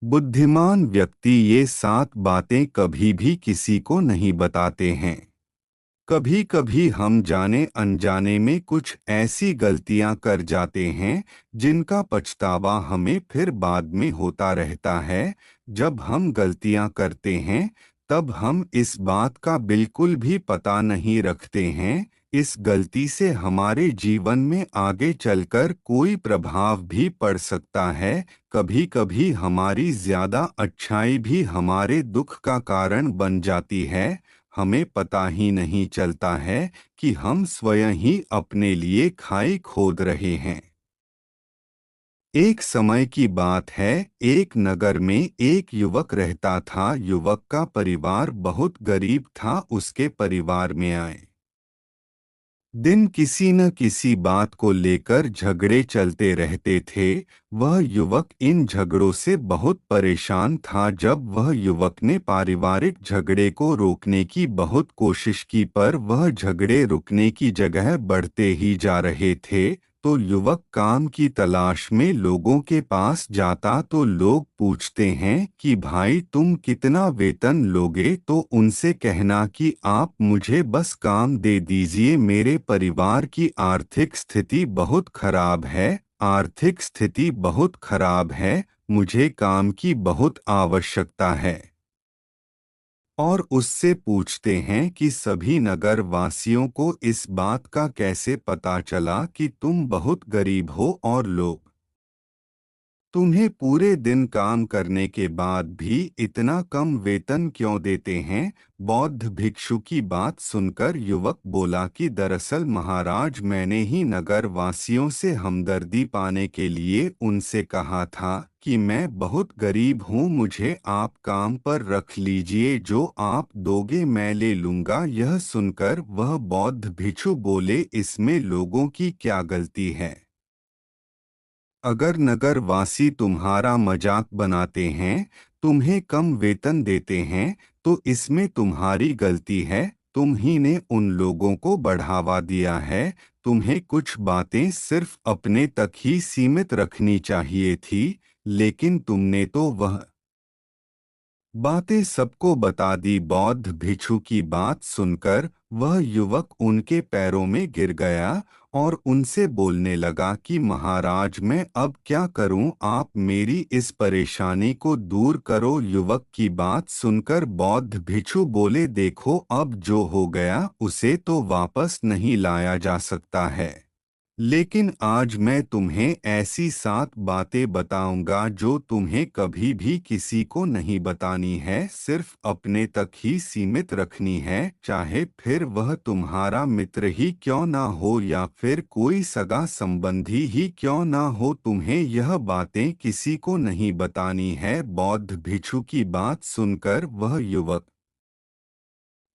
बुद्धिमान व्यक्ति ये 7 बातें कभी भी किसी को नहीं बताते हैं। कभी कभी हम जाने अनजाने में कुछ ऐसी गलतियां कर जाते हैं जिनका पछतावा हमें फिर बाद में होता रहता है। जब हम गलतियां करते हैं तब हम इस बात का बिल्कुल भी पता नहीं रखते हैं। इस गलती से हमारे जीवन में आगे चलकर कोई प्रभाव भी पड़ सकता है। कभी कभी हमारी ज्यादा अच्छाई भी हमारे दुख का कारण बन जाती है। हमें पता ही नहीं चलता है कि हम स्वयं ही अपने लिए खाई खोद रहे हैं। एक समय की बात है, एक नगर में एक युवक रहता था। युवक का परिवार बहुत गरीब था। उसके परिवार में आए दिन किसी न किसी बात को लेकर झगड़े चलते रहते थे। वह युवक इन झगड़ों से बहुत परेशान था। जब वह युवक ने पारिवारिक झगड़े को रोकने की बहुत कोशिश की पर वह झगड़े रुकने की जगह बढ़ते ही जा रहे थे। तो युवक काम की तलाश में लोगों के पास जाता तो लोग पूछते हैं कि भाई तुम कितना वेतन लोगे, तो उनसे कहना कि आप मुझे बस काम दे दीजिए, मेरे परिवार की आर्थिक स्थिति बहुत खराब है। आर्थिक स्थिति बहुत खराब है, मुझे काम की बहुत आवश्यकता है। और उससे पूछते हैं कि सभी नगर वासियों को इस बात का कैसे पता चला कि तुम बहुत गरीब हो और लोग तुम्हें पूरे दिन काम करने के बाद भी इतना कम वेतन क्यों देते हैं। बौद्ध भिक्षु की बात सुनकर युवक बोला कि दरअसल महाराज, मैंने ही नगर वासियों से हमदर्दी पाने के लिए उनसे कहा था कि मैं बहुत गरीब हूँ, मुझे आप काम पर रख लीजिए, जो आप दोगे मैं ले लूँगा। यह सुनकर वह बौद्ध भिक्षु बोले, इसमें लोगों की क्या गलती है। अगर नगरवासी तुम्हारा मजाक बनाते हैं, तुम्हें कम वेतन देते हैं, तो इसमें तुम्हारी गलती है। तुम ही ने उन लोगों को बढ़ावा दिया है। तुम्हें कुछ बातें सिर्फ अपने तक ही सीमित रखनी चाहिए थी, लेकिन तुमने तो वह बातें सबको बता दी। बौद्ध भिक्षु की बात सुनकर वह युवक उनके पैरों में गिर गया और उनसे बोलने लगा कि महाराज, मैं अब क्या करूं, आप मेरी इस परेशानी को दूर करो। युवक की बात सुनकर बौद्ध भिक्षु बोले, देखो अब जो हो गया उसे तो वापस नहीं लाया जा सकता है, लेकिन आज मैं तुम्हें ऐसी 7 बातें बताऊंगा जो तुम्हें कभी भी किसी को नहीं बतानी है, सिर्फ अपने तक ही सीमित रखनी है। चाहे फिर वह तुम्हारा मित्र ही क्यों ना हो या फिर कोई सगा संबंधी ही क्यों ना हो, तुम्हें यह बातें किसी को नहीं बतानी है। बौद्ध भिक्षु की बात सुनकर वह युवक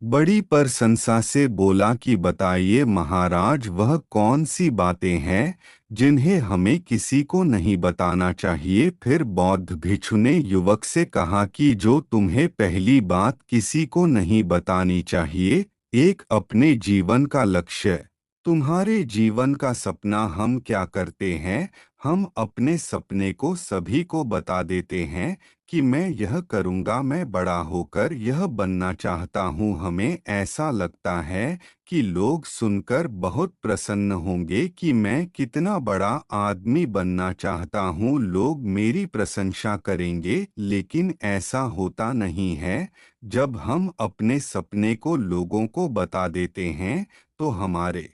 बड़ी प्रशंसा से बोला कि बताइए महाराज, वह कौन सी बातें हैं जिन्हें हमें किसी को नहीं बताना चाहिए। फिर बौद्ध भिक्षु ने युवक से कहा कि जो तुम्हें पहली बात किसी को नहीं बतानी चाहिए, एक अपने जीवन का लक्ष्य। तुम्हारे जीवन का सपना हम क्या करते हैं, हम अपने सपने को सभी को बता देते हैं कि मैं यह करूँगा, मैं बड़ा होकर यह बनना चाहता हूँ। हमें ऐसा लगता है कि लोग सुनकर बहुत प्रसन्न होंगे कि मैं कितना बड़ा आदमी बनना चाहता हूँ, लोग मेरी प्रशंसा करेंगे, लेकिन ऐसा होता नहीं है। जब हम अपने सपने को लोगों को बता देते हैं तो हमारे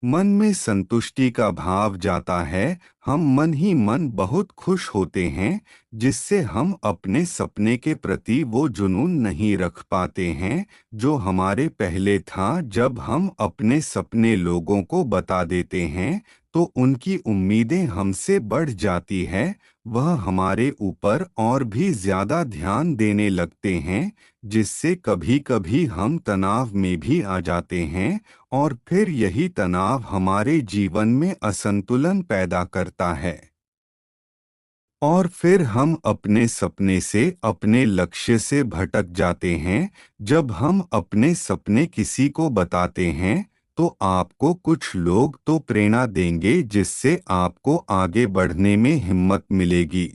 मन में संतुष्टि का भाव जाता है। हम मन ही मन बहुत खुश होते हैं, जिससे हम अपने सपने के प्रति वो जुनून नहीं रख पाते हैं जो हमारे पहले था। जब हम अपने सपने लोगों को बता देते हैं तो उनकी उम्मीदें हमसे बढ़ जाती है। वह हमारे ऊपर और भी ज्यादा ध्यान देने लगते हैं, जिससे कभी कभी हम तनाव में भी आ जाते हैं और फिर यही तनाव हमारे जीवन में असंतुलन पैदा करता है और फिर हम अपने सपने से, अपने लक्ष्य से भटक जाते हैं। जब हम अपने सपने किसी को बताते हैं तो आपको कुछ लोग तो प्रेरणा देंगे, जिससे आपको आगे बढ़ने में हिम्मत मिलेगी।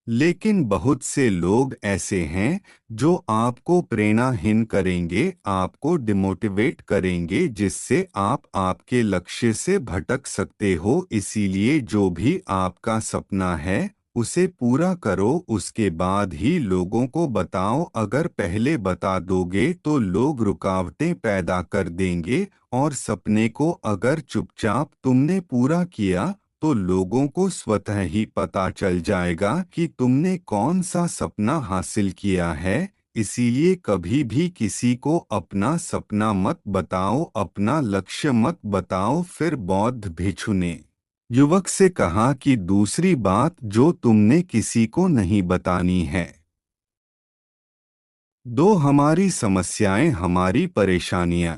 लेकिन बहुत से लोग ऐसे हैं जो आपको प्रेरणाहीन करेंगे, आपको डिमोटिवेट करेंगे, जिससे आप आपके लक्ष्य से भटक सकते हो। इसीलिए जो भी आपका सपना है उसे पूरा करो, उसके बाद ही लोगों को बताओ। अगर पहले बता दोगे तो लोग रुकावटें पैदा कर देंगे, और सपने को अगर चुपचाप तुमने पूरा किया तो लोगों को स्वतः ही पता चल जाएगा कि तुमने कौन सा सपना हासिल किया है। इसीलिए कभी भी किसी को अपना सपना मत बताओ, अपना लक्ष्य मत बताओ। फिर बौद्ध भिक्षु ने युवक से कहा कि दूसरी बात जो तुमने किसी को नहीं बतानी है। दो, हमारी समस्याएं, हमारी परेशानियां।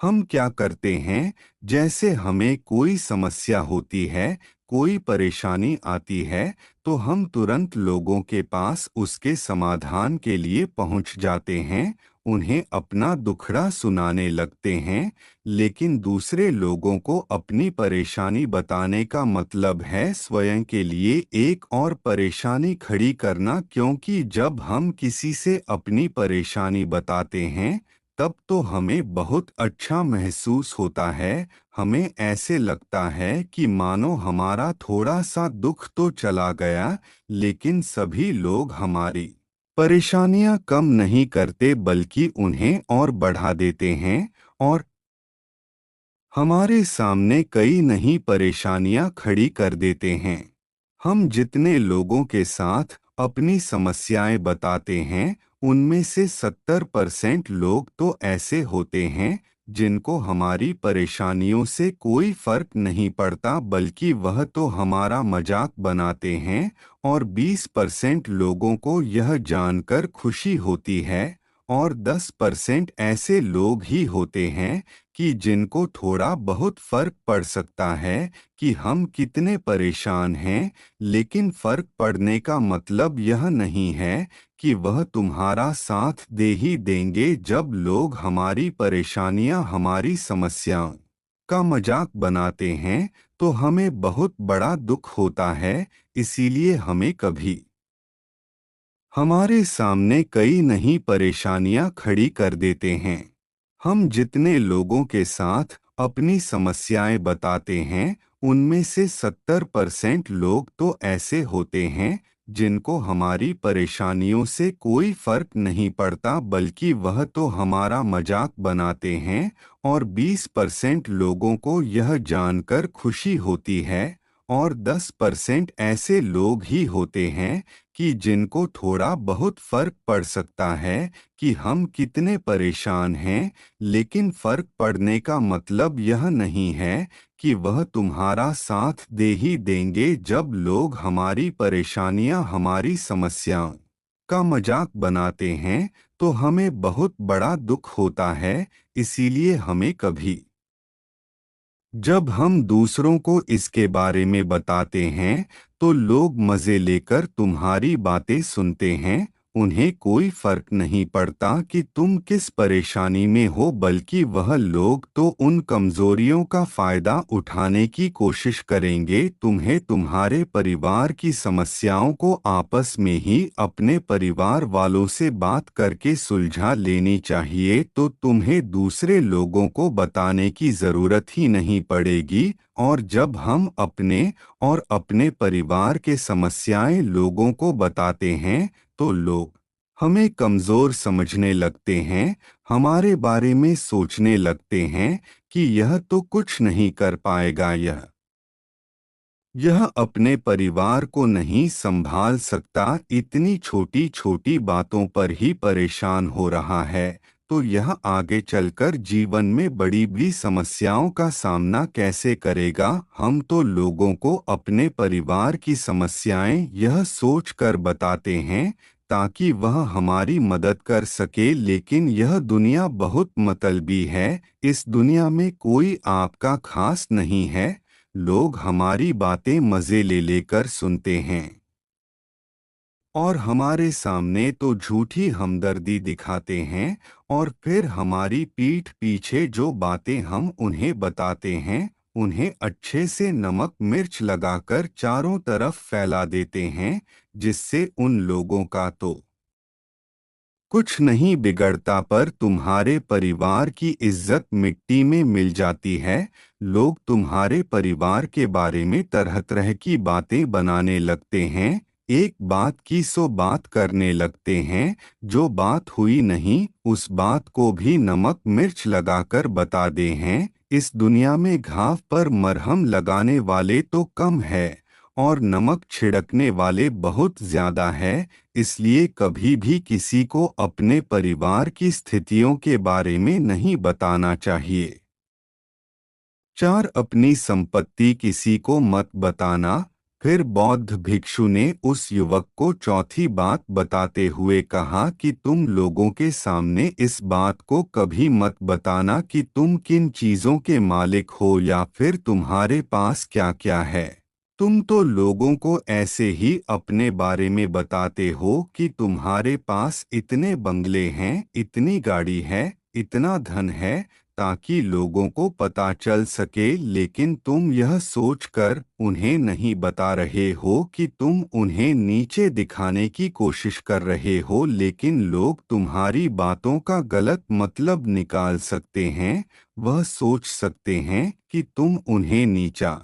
हम क्या करते हैं, जैसे हमें कोई समस्या होती है, कोई परेशानी आती है, तो हम तुरंत लोगों के पास उसके समाधान के लिए पहुंच जाते हैं, उन्हें अपना दुखड़ा सुनाने लगते हैं। लेकिन दूसरे लोगों को अपनी परेशानी बताने का मतलब है स्वयं के लिए एक और परेशानी खड़ी करना, क्योंकि जब हम किसी से अपनी परेशानी बताते हैं तब तो हमें बहुत अच्छा महसूस होता है। हमें ऐसे लगता है कि मानो हमारा थोड़ा सा दुख तो चला गया। लेकिन सभी लोग हमारी परेशानियां कम नहीं करते बल्कि उन्हें और बढ़ा देते हैं, और हमारे सामने कई नई परेशानियां खड़ी कर देते हैं। हम जितने लोगों के साथ अपनी समस्याएं बताते हैं उनमें से 70% लोग तो ऐसे होते हैं जिनको हमारी परेशानियों से कोई फर्क नहीं पड़ता, बल्कि वह तो हमारा मजाक बनाते हैं। और 20% लोगों को यह जानकर खुशी होती है, और 10% ऐसे लोग ही होते हैं कि जिनको थोड़ा बहुत फर्क पड़ सकता है कि हम कितने परेशान हैं। लेकिन फर्क पड़ने का मतलब यह नहीं है कि वह तुम्हारा साथ दे ही देंगे। जब लोग हमारी परेशानियां, हमारी समस्याओं का मजाक बनाते हैं तो हमें बहुत बड़ा दुख होता है। इसीलिए हमें कभी हमारे सामने कई नई परेशानियां खड़ी कर देते हैं। हम जितने लोगों के साथ अपनी समस्याएं बताते हैं उनमें से 70% लोग तो ऐसे होते हैं जिनको हमारी परेशानियों से कोई फर्क नहीं पड़ता, बल्कि वह तो हमारा मजाक बनाते हैं। और 20% लोगों को यह जानकर खुशी होती है, और 10% ऐसे लोग ही होते हैं कि जिनको थोड़ा बहुत फर्क पड़ सकता है कि हम कितने परेशान हैं। लेकिन फर्क पड़ने का मतलब यह नहीं है कि वह तुम्हारा साथ दे ही देंगे। जब लोग हमारी परेशानियां, हमारी समस्याओं का मजाक बनाते हैं तो हमें बहुत बड़ा दुख होता है। इसीलिए हमें कभी जब हम दूसरों को इसके बारे में बताते हैं तो लोग मज़े लेकर तुम्हारी बातें सुनते हैं। उन्हें कोई फर्क नहीं पड़ता कि तुम किस परेशानी में हो, बल्कि वह लोग तो उन कमजोरियों का फायदा उठाने की कोशिश करेंगे। तुम्हें तुम्हारे परिवार की समस्याओं को आपस में ही अपने परिवार वालों से बात करके सुलझा लेनी चाहिए, तो तुम्हें दूसरे लोगों को बताने की जरूरत ही नहीं पड़ेगी। और जब हम अपने और अपने परिवार के समस्याएं लोगों को बताते हैं तो लोग हमें कमजोर समझने लगते हैं, हमारे बारे में सोचने लगते हैं कि यह तो कुछ नहीं कर पाएगा, यह अपने परिवार को नहीं संभाल सकता, इतनी छोटी छोटी बातों पर ही परेशान हो रहा है, तो यह आगे चलकर जीवन में बड़ी भी समस्याओं का सामना कैसे करेगा। हम तो लोगों को अपने परिवार की समस्याएं यह सोचकर बताते हैं ताकि वह हमारी मदद कर सके, लेकिन यह दुनिया बहुत मतलबी है। इस दुनिया में कोई आपका खास नहीं है। लोग हमारी बातें मज़े ले लेकर सुनते हैं और हमारे सामने तो झूठी हमदर्दी दिखाते हैं, और फिर हमारी पीठ पीछे जो बातें हम उन्हें बताते हैं उन्हें अच्छे से नमक मिर्च लगाकर चारों तरफ फैला देते हैं, जिससे उन लोगों का तो कुछ नहीं बिगड़ता, पर तुम्हारे परिवार की इज्जत मिट्टी में मिल जाती है। लोग तुम्हारे परिवार के बारे में तरह तरह की बातें बनाने लगते हैं, एक बात की 100 बात करने लगते हैं। जो बात हुई नहीं उस बात को भी नमक मिर्च लगाकर बता दे हैं। इस दुनिया में घाव पर मरहम लगाने वाले तो कम है और नमक छिड़कने वाले बहुत ज्यादा है। इसलिए कभी भी किसी को अपने परिवार की स्थितियों के बारे में नहीं बताना चाहिए। 4 अपनी संपत्ति किसी को मत बताना। फिर बौद्ध भिक्षु ने उस युवक को चौथी बात बताते हुए कहा कि तुम लोगों के सामने इस बात को कभी मत बताना कि तुम किन चीजों के मालिक हो या फिर तुम्हारे पास क्या क्या है। तुम तो लोगों को ऐसे ही अपने बारे में बताते हो कि तुम्हारे पास इतने बंगले हैं, इतनी गाड़ी है, इतना धन है, ताकि लोगों को पता चल सके, लेकिन तुम यह सोचकर उन्हें नहीं बता रहे हो कि तुम उन्हें नीचे दिखाने की कोशिश कर रहे हो। लेकिन लोग तुम्हारी बातों का गलत मतलब निकाल सकते हैं, वह सोच सकते हैं कि तुम उन्हें नीचा